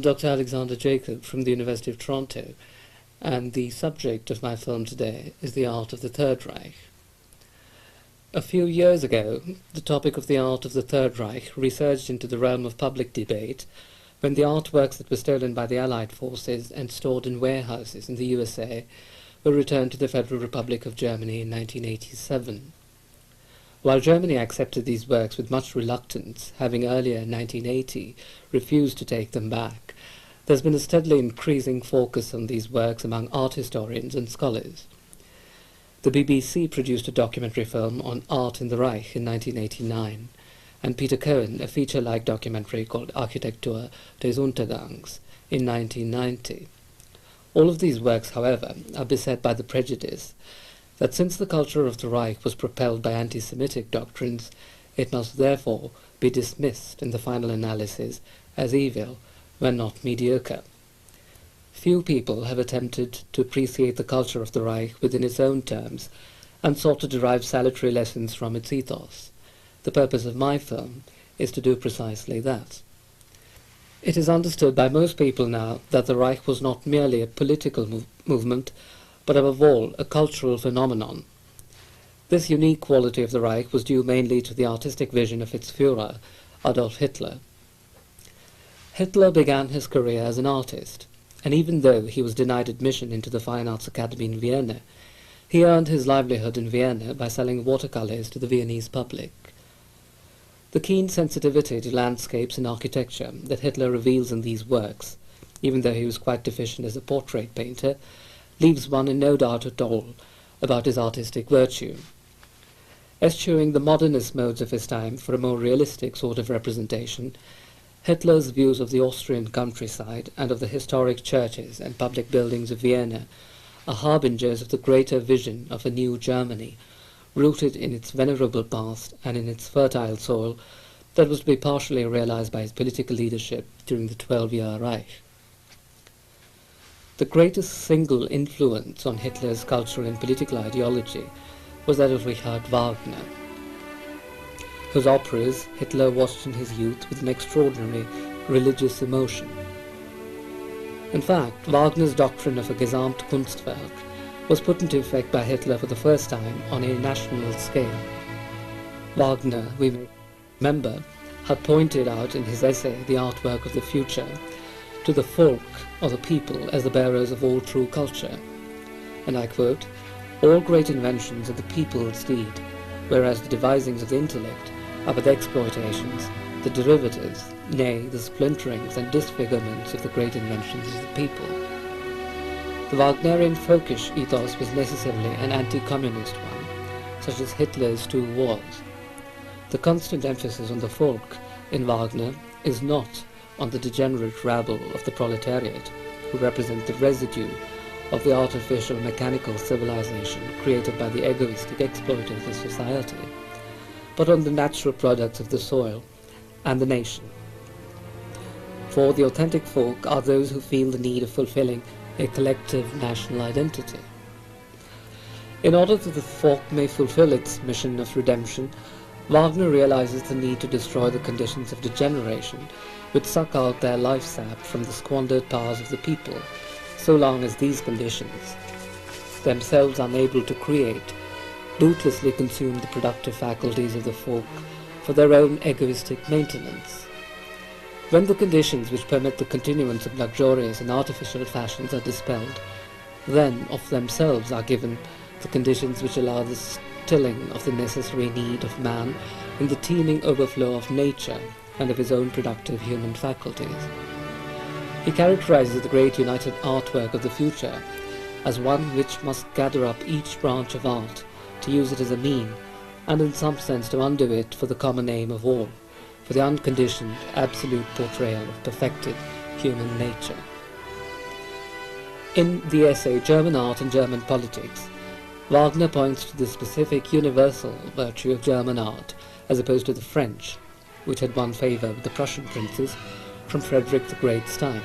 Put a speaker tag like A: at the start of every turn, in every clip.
A: I'm Dr. Alexander Jacob from the University of Toronto, and the subject of my film today is the art of the Third Reich. A few years ago, the topic of the art of the Third Reich resurged into the realm of public debate when the artworks that were stolen by the Allied forces and stored in warehouses in the USA were returned to the Federal Republic of Germany in 1987. While Germany accepted these works with much reluctance, having earlier in 1980 refused to take them back, there's been a steadily increasing focus on these works among art historians and scholars. The BBC produced a documentary film on art in the Reich in 1989, and Peter Cohen a feature-like documentary called Architektur des Untergangs in 1990. All of these works, however, are beset by the prejudice that since the culture of the Reich was propelled by anti-Semitic doctrines, it must therefore be dismissed in the final analysis as evil when not mediocre. Few people have attempted to appreciate the culture of the Reich within its own terms and sought to derive salutary lessons from its ethos. The purpose of my film is to do precisely that. It is understood by most people now that the Reich was not merely a political movement, but above all a cultural phenomenon. This unique quality of the Reich was due mainly to the artistic vision of its Führer, Adolf Hitler. Hitler began his career as an artist, and even though he was denied admission into the Fine Arts Academy in Vienna, he earned his livelihood in Vienna by selling watercolors to the Viennese public. The keen sensitivity to landscapes and architecture that Hitler reveals in these works, even though he was quite deficient as a portrait painter, leaves one in no doubt at all about his artistic virtue. Eschewing the modernist modes of his time for a more realistic sort of representation, Hitler's views of the Austrian countryside and of the historic churches and public buildings of Vienna are harbingers of the greater vision of a new Germany, rooted in its venerable past and in its fertile soil that was to be partially realized by his political leadership during the 12-year Reich. The greatest single influence on Hitler's cultural and political ideology was that of Richard Wagner, whose operas Hitler watched in his youth with an extraordinary religious emotion. In fact, Wagner's doctrine of a Gesamtkunstwerk was put into effect by Hitler for the first time on a national scale. Wagner, we may remember, had pointed out in his essay, The Artwork of the Future, to the folk, or the people, as the bearers of all true culture. And I quote, "All great inventions are the people's deed, whereas the devisings of the intellect are but the exploitations, the derivatives, nay, the splinterings and disfigurements of the great inventions of the people." The Wagnerian folkish ethos was necessarily an anti-communist one, such as Hitler's two wars. The constant emphasis on the folk in Wagner is not on the degenerate rabble of the proletariat, who represent the residue of the artificial mechanical civilization created by the egoistic exploiter of the society, but on the natural products of the soil and the nation. For the authentic folk are those who feel the need of fulfilling a collective national identity. In order that the folk may fulfill its mission of redemption, Wagner realizes the need to destroy the conditions of degeneration which suck out their life sap from the squandered powers of the people, so long as these conditions, themselves unable to create, bootlessly consume the productive faculties of the folk for their own egoistic maintenance. When the conditions which permit the continuance of luxurious and artificial fashions are dispelled, then of themselves are given the conditions which allow the stilling of the necessary need of man in the teeming overflow of nature and of his own productive human faculties. He characterizes the great united artwork of the future as one which must gather up each branch of art to use it as a mean, and in some sense to undo it for the common aim of all, for the unconditioned, absolute portrayal of perfected human nature. In the essay German Art and German Politics, Wagner points to the specific universal virtue of German art, as opposed to the French, which had won favour with the Prussian princes from Frederick the Great's time.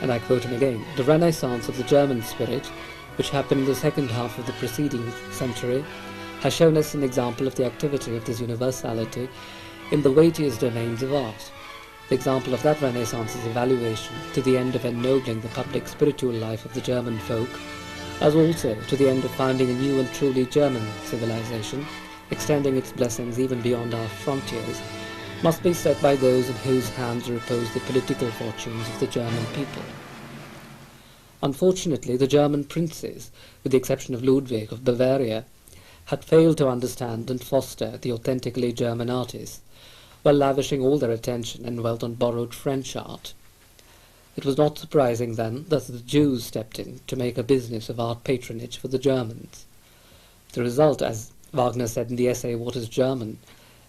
A: And I quote him again, "The renaissance of the German spirit, which happened in the second half of the preceding century, has shown us an example of the activity of this universality in the weightiest domains of art. The example of that Renaissance's evaluation to the end of ennobling the public spiritual life of the German folk, as also to the end of founding a new and truly German civilization, extending its blessings even beyond our frontiers, must be set by those in whose hands repose the political fortunes of the German people. Unfortunately, the German princes, with the exception of Ludwig of Bavaria, had failed to understand and foster the authentically German artists, while lavishing all their attention and wealth on borrowed French art. It was not surprising, then, that the Jews stepped in to make a business of art patronage for the Germans. The result, as Wagner said in the essay What is German,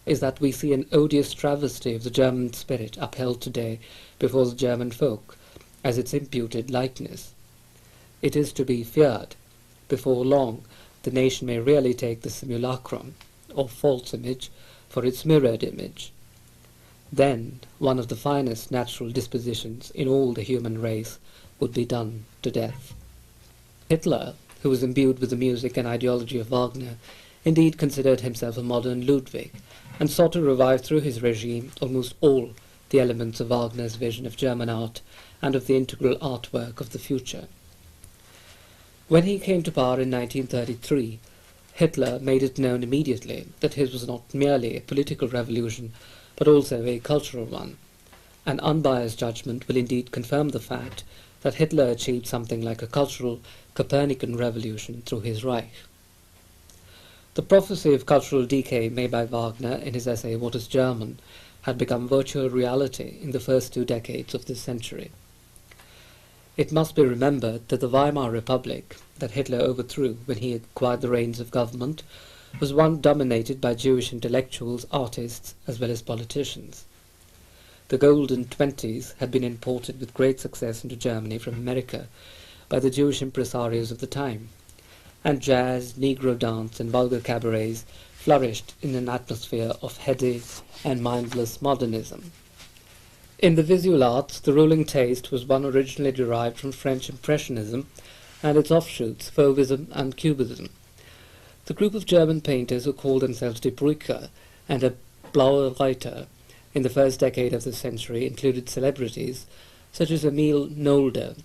A: is that we see an odious travesty of the German spirit upheld today before the German folk as its imputed likeness. It is to be feared, before long, the nation may really take the simulacrum, or false image, for its mirrored image. Then one of the finest natural dispositions in all the human race would be done to death. Hitler, who was imbued with the music and ideology of Wagner, indeed considered himself a modern Ludwig, and sought to revive through his regime almost all the elements of Wagner's vision of German art and of the integral artwork of the future. When he came to power in 1933, Hitler made it known immediately that his was not merely a political revolution, but also a cultural one. An unbiased judgment will indeed confirm the fact that Hitler achieved something like a cultural Copernican revolution through his Reich. The prophecy of cultural decay made by Wagner in his essay What is German had become virtual reality in the first 2 decades of this century. It must be remembered that the Weimar Republic that Hitler overthrew when he acquired the reins of government was one dominated by Jewish intellectuals, artists, as well as politicians. The Golden Twenties had been imported with great success into Germany from America by the Jewish impresarios of the time, and jazz, Negro dance, and vulgar cabarets flourished in an atmosphere of heady and mindless modernism. In the visual arts, the ruling taste was one originally derived from French Impressionism and its offshoots, Fauvism and Cubism. The group of German painters who called themselves Die Brücke and a Blaue Reiter in the first decade of the century included celebrities such as Emil Nolde,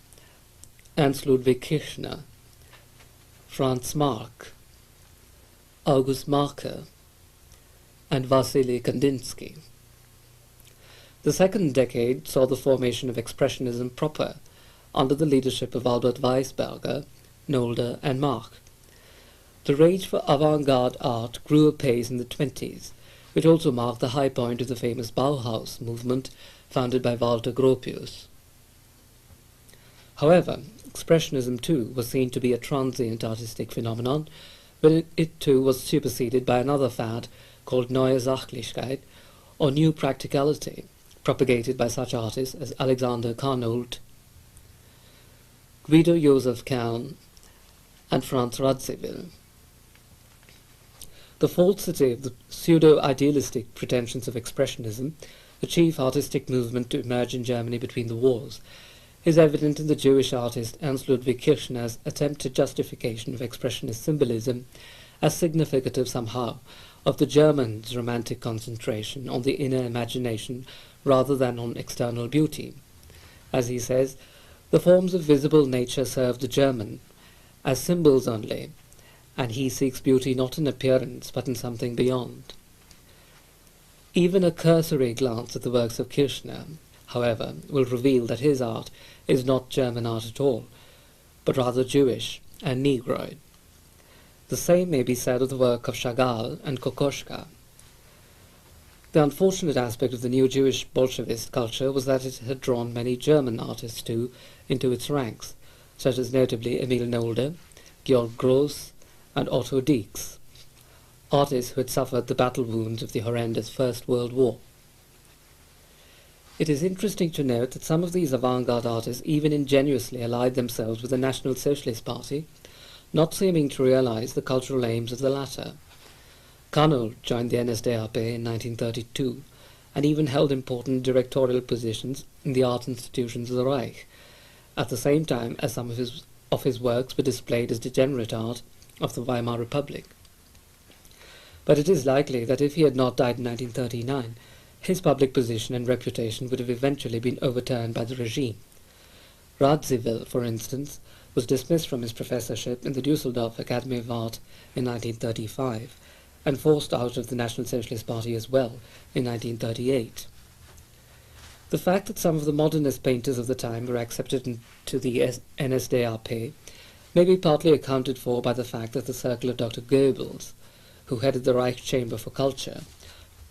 A: Ernst Ludwig Kirchner, Franz Marc, August Marke, and Wassily Kandinsky. The second decade saw the formation of Expressionism proper, under the leadership of Albert Weisberger, Nolde, and Marc. The rage for avant-garde art grew apace in the 20s, which also marked the high point of the famous Bauhaus movement founded by Walter Gropius. However, Expressionism too was seen to be a transient artistic phenomenon, but it too was superseded by another fad called Neue Sachlichkeit, or New Practicality, propagated by such artists as Alexander Carnot, Guido Joseph Kern, and Franz Radziwill. The falsity of the pseudo-idealistic pretensions of Expressionism, the chief artistic movement to emerge in Germany between the wars, is evident in the Jewish artist Ernst Ludwig Kirchner's attempted justification of Expressionist symbolism as significative somehow of the Germans' romantic concentration on the inner imagination rather than on external beauty. As he says, the forms of visible nature serve the German as symbols only, and he seeks beauty not in appearance but in something beyond. Even a cursory glance at the works of Kirchner, however, will reveal that his art is not German art at all, but rather Jewish and Negroid. The same may be said of the work of Chagall and Kokoschka. The unfortunate aspect of the new Jewish Bolshevist culture was that it had drawn many German artists too into its ranks, such as notably Emil Nolde, Georg Gross, and Otto Dix, artists who had suffered the battle wounds of the horrendous First World War. It is interesting to note that some of these avant-garde artists even ingenuously allied themselves with the National Socialist Party, not seeming to realize the cultural aims of the latter. Carnot joined the NSDAP in 1932 and even held important directorial positions in the art institutions of the Reich, at the same time as some of his works were displayed as degenerate art of the Weimar Republic. But it is likely that if he had not died in 1939, his public position and reputation would have eventually been overturned by the regime. Radziwiłł, for instance, was dismissed from his professorship in the Düsseldorf Academy of Art in 1935 and forced out of the National Socialist Party as well in 1938. The fact that some of the modernist painters of the time were accepted into the NSDAP may be partly accounted for by the fact that the circle of Dr. Goebbels, who headed the Reich Chamber for Culture,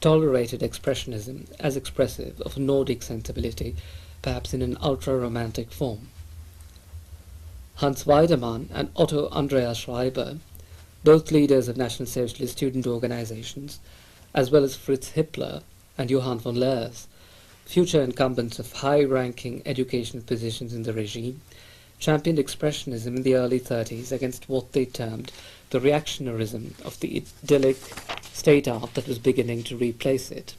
A: tolerated Expressionism as expressive of a Nordic sensibility, perhaps in an ultra-romantic form. Hans Weidemann and Otto Andreas Schreiber, both leaders of National Socialist student organizations, as well as Fritz Hippler and Johann von Leers, future incumbents of high-ranking educational positions in the regime, championed Expressionism in the early 30s against what they termed the reactionarism of the idyllic state art that was beginning to replace it.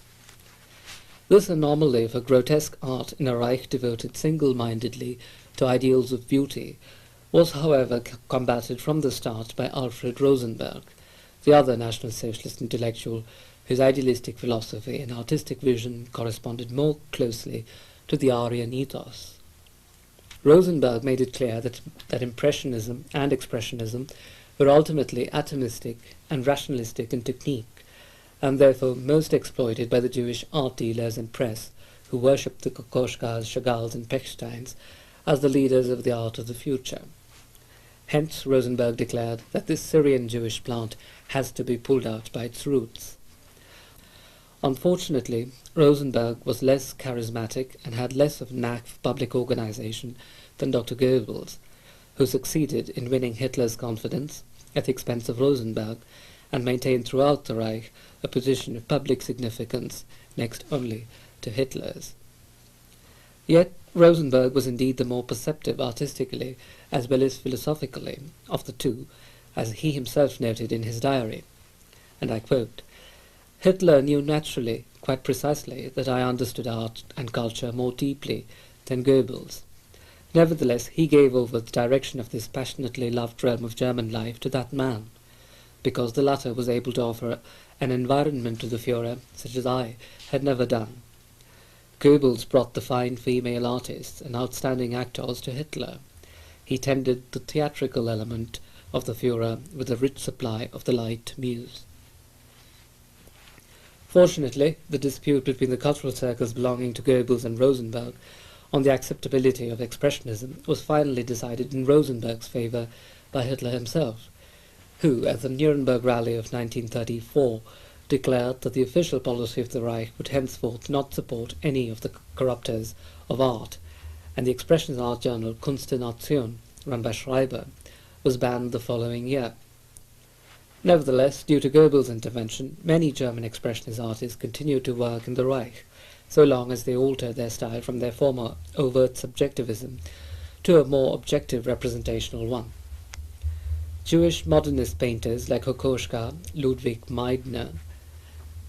A: This anomaly for grotesque art in a Reich devoted single-mindedly to ideals of beauty was, however, combated from the start by Alfred Rosenberg, the other National Socialist intellectual whose idealistic philosophy and artistic vision corresponded more closely to the Aryan ethos. Rosenberg made it clear that Impressionism and Expressionism were ultimately atomistic and rationalistic in technique, and therefore most exploited by the Jewish art dealers and press, who worshipped the Kokoschkas, Chagalls and Pechsteins as the leaders of the art of the future. Hence, Rosenberg declared that this Syrian Jewish plant has to be pulled out by its roots. Unfortunately, Rosenberg was less charismatic and had less of a knack for public organization than Dr. Goebbels, who succeeded in winning Hitler's confidence at the expense of Rosenberg and maintained throughout the Reich a position of public significance next only to Hitler's. Yet Rosenberg was indeed the more perceptive artistically as well as philosophically of the two, as he himself noted in his diary, and I quote, "Hitler knew naturally, quite precisely, that I understood art and culture more deeply than Goebbels. Nevertheless, he gave over the direction of this passionately loved realm of German life to that man, because the latter was able to offer an environment to the Führer such as I had never done. Goebbels brought the fine female artists and outstanding actors to Hitler. He tended the theatrical element of the Führer with a rich supply of the light muse." Fortunately, the dispute between the cultural circles belonging to Goebbels and Rosenberg on the acceptability of Expressionism was finally decided in Rosenberg's favour by Hitler himself, who, at the Nuremberg rally of 1934, declared that the official policy of the Reich would henceforth not support any of the corruptors of art, and the Expressionist art journal Kunst der Nation, run by Schreiber, was banned the following year. Nevertheless, due to Goebbels' intervention, many German Expressionist artists continued to work in the Reich, so long as they altered their style from their former overt subjectivism to a more objective representational one. Jewish modernist painters like Kokoschka, Ludwig Meidner,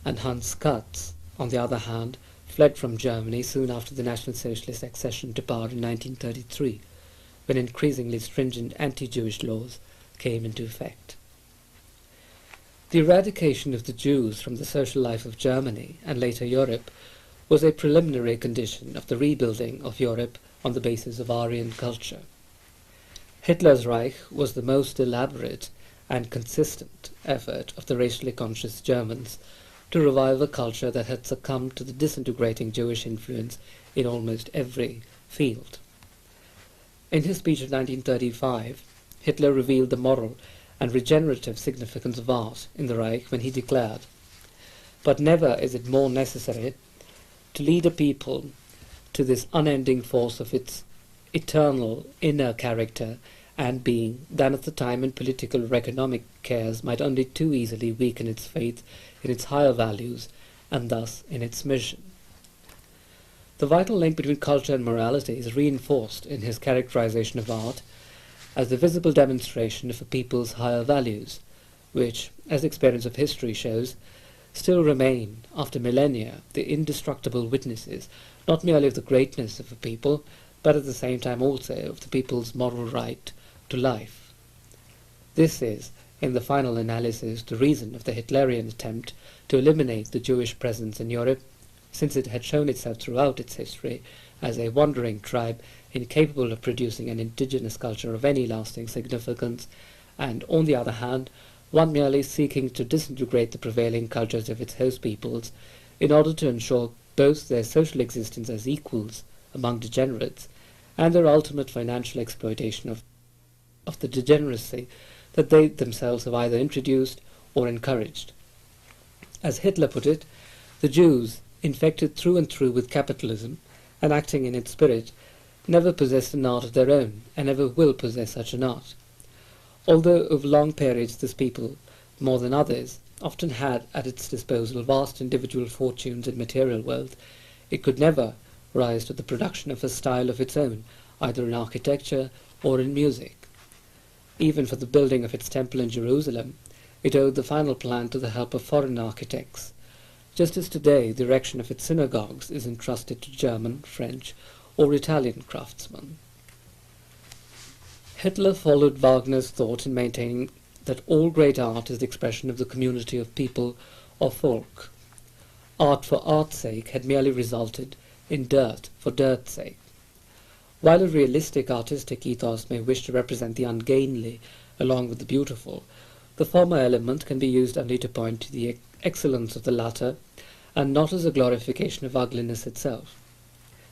A: and Hans Katz, on the other hand, fled from Germany soon after the National Socialist accession to power in 1933, when increasingly stringent anti-Jewish laws came into effect. The eradication of the Jews from the social life of Germany and later Europe was a preliminary condition of the rebuilding of Europe on the basis of Aryan culture. Hitler's Reich was the most elaborate and consistent effort of the racially conscious Germans to revive a culture that had succumbed to the disintegrating Jewish influence in almost every field. In his speech of 1935, Hitler revealed the moral and regenerative significance of art in the Reich when he declared, "But never is it more necessary to lead a people to this unending force of its eternal inner character and being than at the time when political or economic cares might only too easily weaken its faith in its higher values and thus in its mission." The vital link between culture and morality is reinforced in his characterization of art as the visible demonstration of a people's higher values, which, as experience of history shows, still remain, after millennia, the indestructible witnesses not merely of the greatness of a people, but at the same time also of the people's moral right to life. This is, in the final analysis, the reason of the Hitlerian attempt to eliminate the Jewish presence in Europe since it had shown itself throughout its history as a wandering tribe incapable of producing an indigenous culture of any lasting significance, and, on the other hand, one merely seeking to disintegrate the prevailing cultures of its host peoples in order to ensure both their social existence as equals among degenerates and their ultimate financial exploitation of the degeneracy that they themselves have either introduced or encouraged. As Hitler put it, the Jews, infected through and through with capitalism and acting in its spirit, never possessed an art of their own and never will possess such an art. Although over long periods this people, more than others, often had at its disposal vast individual fortunes and material wealth, it could never rise to the production of a style of its own, either in architecture or in music. Even for the building of its temple in Jerusalem, it owed the final plan to the help of foreign architects, just as today the erection of its synagogues is entrusted to German, French, or Italian craftsmen. Hitler followed Wagner's thought in maintaining that all great art is the expression of the community of people or folk. Art for art's sake had merely resulted in dirt for dirt's sake. While a realistic artistic ethos may wish to represent the ungainly along with the beautiful, the former element can be used only to point to the excellence of the latter, and not as a glorification of ugliness itself.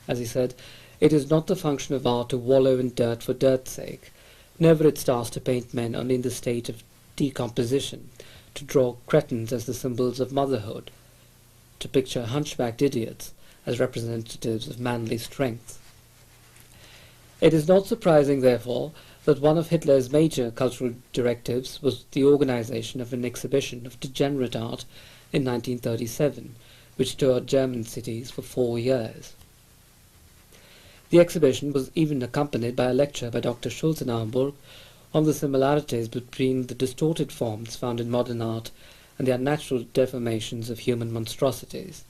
A: As he said, it is not the function of art to wallow in dirt for dirt's sake, never its task to paint men only in the state of decomposition, to draw cretins as the symbols of motherhood, to picture hunchbacked idiots as representatives of manly strength. It is not surprising, therefore, that one of Hitler's major cultural directives was the organization of an exhibition of degenerate art in 1937, which toured German cities for 4 years. The exhibition was even accompanied by a lecture by Dr. Schulz in Hamburg on the similarities between the distorted forms found in modern art and the unnatural deformations of human monstrosities.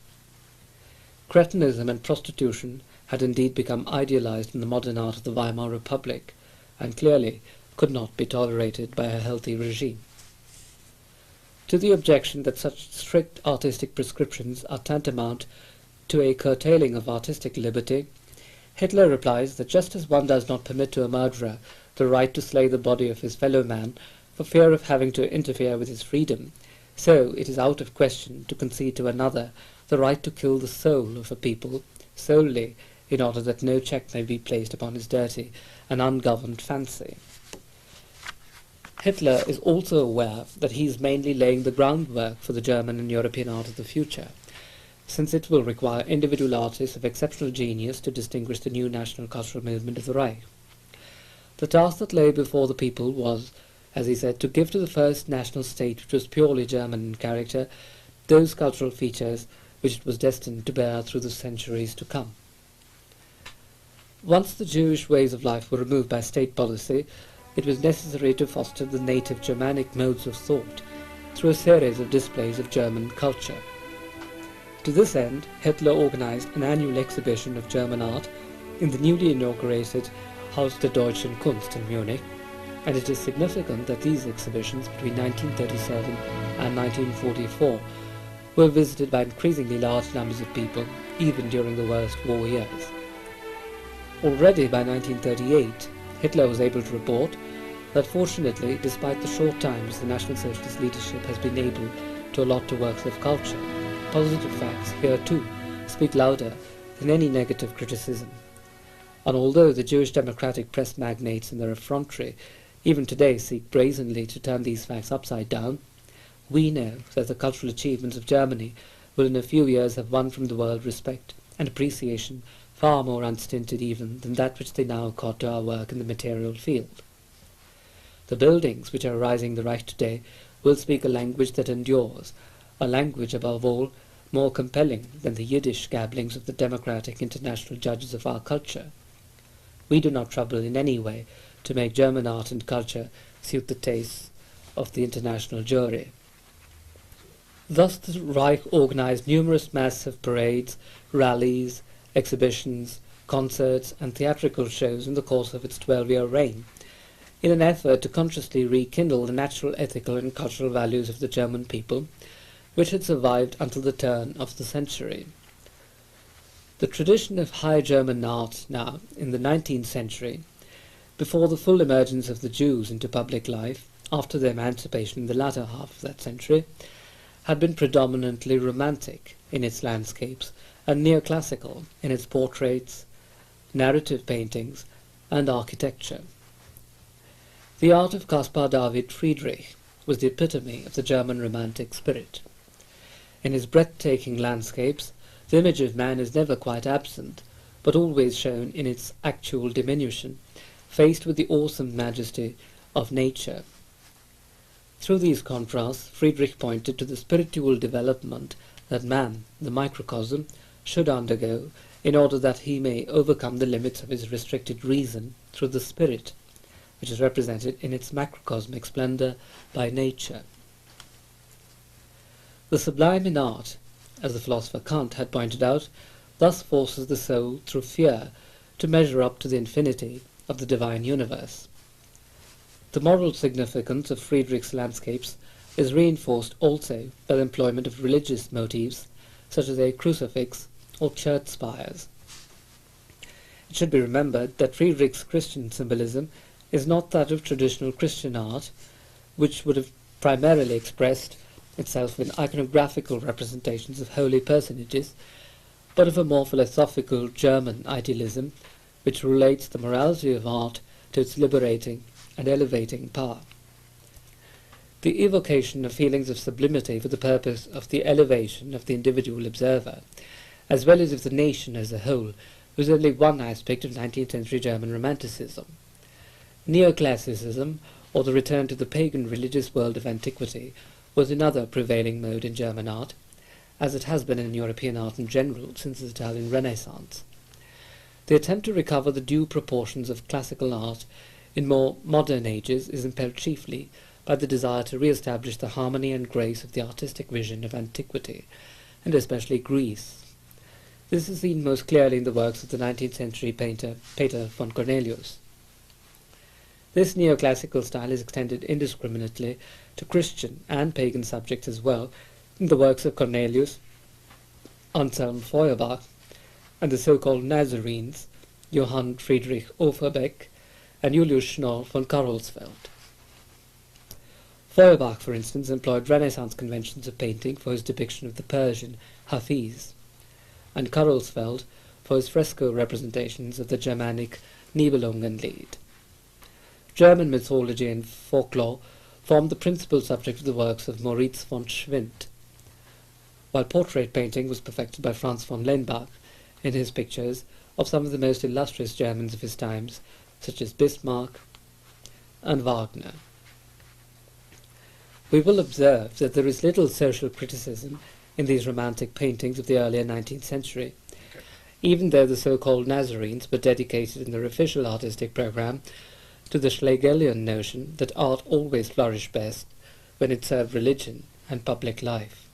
A: Cretinism and prostitution had indeed become idealized in the modern art of the Weimar Republic, and clearly could not be tolerated by a healthy regime. To the objection that such strict artistic prescriptions are tantamount to a curtailing of artistic liberty, Hitler replies that just as one does not permit to a murderer the right to slay the body of his fellow man for fear of having to interfere with his freedom, so it is out of question to concede to another the right to kill the soul of a people solely in order that no check may be placed upon his dirty and ungoverned fancy. Hitler is also aware that he is mainly laying the groundwork for the German and European art of the future, since it will require individual artists of exceptional genius to distinguish the new national cultural movement of the Reich. The task that lay before the people was, as he said, to give to the first national state, which was purely German in character, those cultural features which it was destined to bear through the centuries to come. Once the Jewish ways of life were removed by state policy, it was necessary to foster the native Germanic modes of thought through a series of displays of German culture. To this end, Hitler organized an annual exhibition of German art in the newly inaugurated Haus der Deutschen Kunst in Munich, and it is significant that these exhibitions between 1937 and 1944 were visited by increasingly large numbers of people, even during the worst war years. Already by 1938, Hitler was able to report that fortunately, despite the short times the National Socialist leadership has been able to allot to works of culture, positive facts here too speak louder than any negative criticism. And although the Jewish democratic press magnates in their effrontery even today seek brazenly to turn these facts upside down, we know that the cultural achievements of Germany will in a few years have won from the world respect and appreciation far more unstinted even than that which they now accord to our work in the material field. The buildings which are arising in the Reich today will speak a language that endures, a language above all more compelling than the Yiddish gabblings of the democratic international judges of our culture. We do not trouble in any way to make German art and culture suit the tastes of the international jury. Thus the Reich organized numerous massive parades, rallies, exhibitions, concerts and theatrical shows in the course of its 12-year reign, in an effort to consciously rekindle the natural ethical and cultural values of the German people, which had survived until the turn of the century. The tradition of High German art now, in the 19th century, before the full emergence of the Jews into public life, after their emancipation in the latter half of that century, had been predominantly romantic in its landscapes and neoclassical in its portraits, narrative paintings, and architecture. The art of Caspar David Friedrich was the epitome of the German romantic spirit. In his breathtaking landscapes, the image of man is never quite absent, but always shown in its actual diminution, faced with the awesome majesty of nature. Through these contrasts, Friedrich pointed to the spiritual development that man, the microcosm, should undergo in order that he may overcome the limits of his restricted reason through the spirit, which is represented in its macrocosmic splendor by nature. The sublime in art, as the philosopher Kant had pointed out, thus forces the soul through fear to measure up to the infinity of the divine universe. The moral significance of Friedrich's landscapes is reinforced also by the employment of religious motifs, such as a crucifix or church spires. It should be remembered that Friedrich's Christian symbolism is not that of traditional Christian art, which would have primarily expressed itself in iconographical representations of holy personages, but of a more philosophical German idealism, which relates the morality of art to its liberating and elevating power. The evocation of feelings of sublimity for the purpose of the elevation of the individual observer, as well as of the nation as a whole, was only one aspect of 19th century German Romanticism. Neoclassicism, or the return to the pagan religious world of antiquity, was another prevailing mode in German art, as it has been in European art in general since the Italian Renaissance. The attempt to recover the due proportions of classical art in more modern ages is impelled chiefly by the desire to re-establish the harmony and grace of the artistic vision of antiquity, and especially Greece. This is seen most clearly in the works of the 19th century painter Peter von Cornelius. This neoclassical style is extended indiscriminately to Christian and pagan subjects as well in the works of Cornelius, Anselm Feuerbach, and the so-called Nazarenes, Johann Friedrich Overbeck and Julius Schnorr von Karolsfeld. Feuerbach, for instance, employed Renaissance conventions of painting for his depiction of the Persian Hafiz, and Karolsfeld for his fresco representations of the Germanic Nibelungenlied. German mythology and folklore formed the principal subject of the works of Moritz von Schwind, while portrait painting was perfected by Franz von Lenbach in his pictures of some of the most illustrious Germans of his times, such as Bismarck and Wagner. We will observe that there is little social criticism in these romantic paintings of the earlier 19th century, even though the so-called Nazarenes were dedicated in their official artistic program to the Schlegelian notion that art always flourished best when it served religion and public life.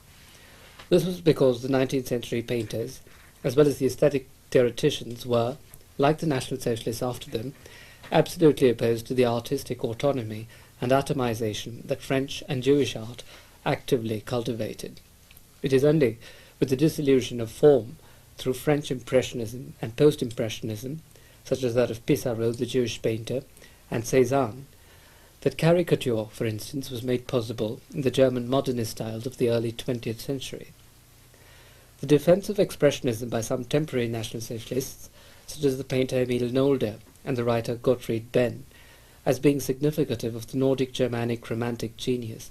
A: This was because the 19th century painters, as well as the aesthetic theoreticians, were, like the National Socialists after them, absolutely opposed to the artistic autonomy and atomization that French and Jewish art actively cultivated. It is only with the dissolution of form through French Impressionism and Post-Impressionism, such as that of Pissarro, the Jewish painter, and Cézanne, that caricature, for instance, was made possible in the German modernist styles of the early 20th century. The defense of Expressionism by some temporary National Socialists, such as the painter Emil Nolde and the writer Gottfried Benn, as being significative of the Nordic Germanic romantic genius,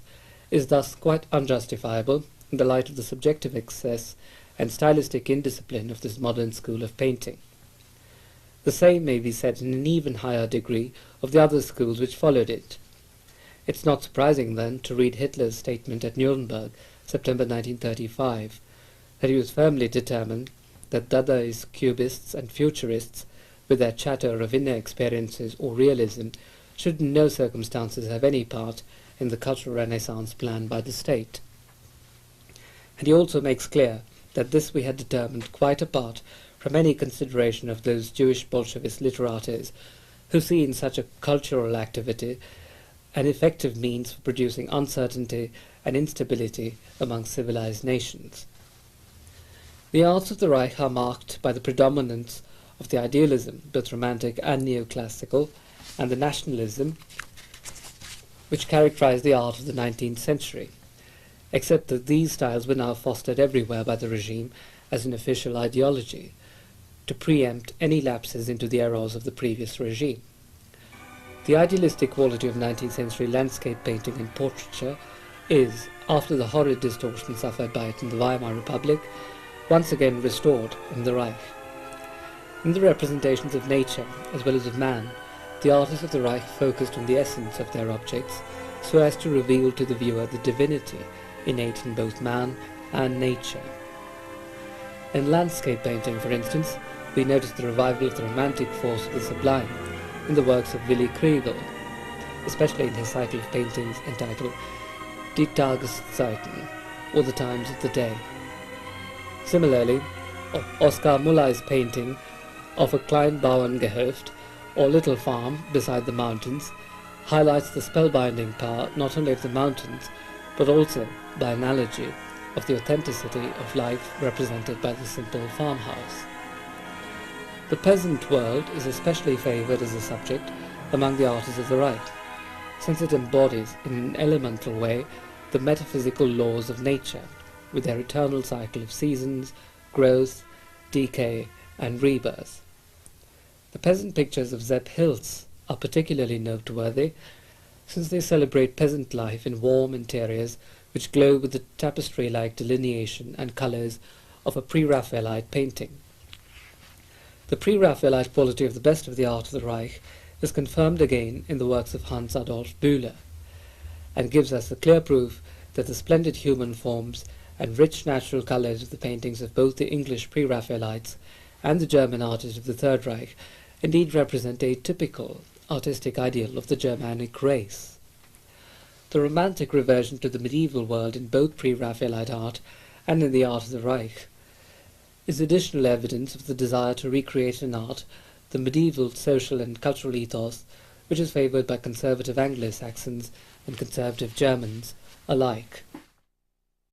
A: is thus quite unjustifiable in the light of the subjective excess and stylistic indiscipline of this modern school of painting. The same may be said in an even higher degree of the other schools which followed it. It's not surprising, then, to read Hitler's statement at Nuremberg, September 1935, that he was firmly determined that Dadaist, Cubists and Futurists, with their chatter of inner experiences or realism, should in no circumstances have any part in the cultural renaissance planned by the state. And he also makes clear that this we had determined quite apart from any consideration of those Jewish Bolshevist literates who see in such a cultural activity an effective means for producing uncertainty and instability among civilized nations. The arts of the Reich are marked by the predominance of the idealism, both romantic and neoclassical, and the nationalism which characterized the art of the 19th century, except that these styles were now fostered everywhere by the regime as an official ideology, to preempt any lapses into the errors of the previous regime. The idealistic quality of 19th century landscape painting and portraiture is, after the horrid distortion suffered by it in the Weimar Republic, once again restored in the Reich. In the representations of nature as well as of man, the artists of the Reich focused on the essence of their objects so as to reveal to the viewer the divinity innate in both man and nature. In landscape painting, for instance, we notice the revival of the romantic force of the sublime in the works of Willy Kriegel, especially in his cycle of paintings entitled Die Tageszeiten, or the Times of the Day. Similarly, Oskar Mullei's painting of a Kleinbauerngehöft, or little farm beside the mountains, highlights the spellbinding power not only of the mountains, but also, by analogy, of the authenticity of life represented by the simple farmhouse. The peasant world is especially favoured as a subject among the artists of the Reich, since it embodies in an elemental way the metaphysical laws of nature, with their eternal cycle of seasons, growth, decay, and rebirth. The peasant pictures of Sepp Hilz are particularly noteworthy, since they celebrate peasant life in warm interiors which glow with the tapestry-like delineation and colours of a pre-Raphaelite painting. The pre-Raphaelite quality of the best of the art of the Reich is confirmed again in the works of Hans Adolf Bühler, and gives us a clear proof that the splendid human forms and rich natural colours of the paintings of both the English pre-Raphaelites and the German artists of the Third Reich indeed represent a typical artistic ideal of the Germanic race. The romantic reversion to the medieval world in both pre-Raphaelite art and in the art of the Reich is additional evidence of the desire to recreate in art the medieval social and cultural ethos which is favoured by conservative Anglo-Saxons and conservative Germans alike.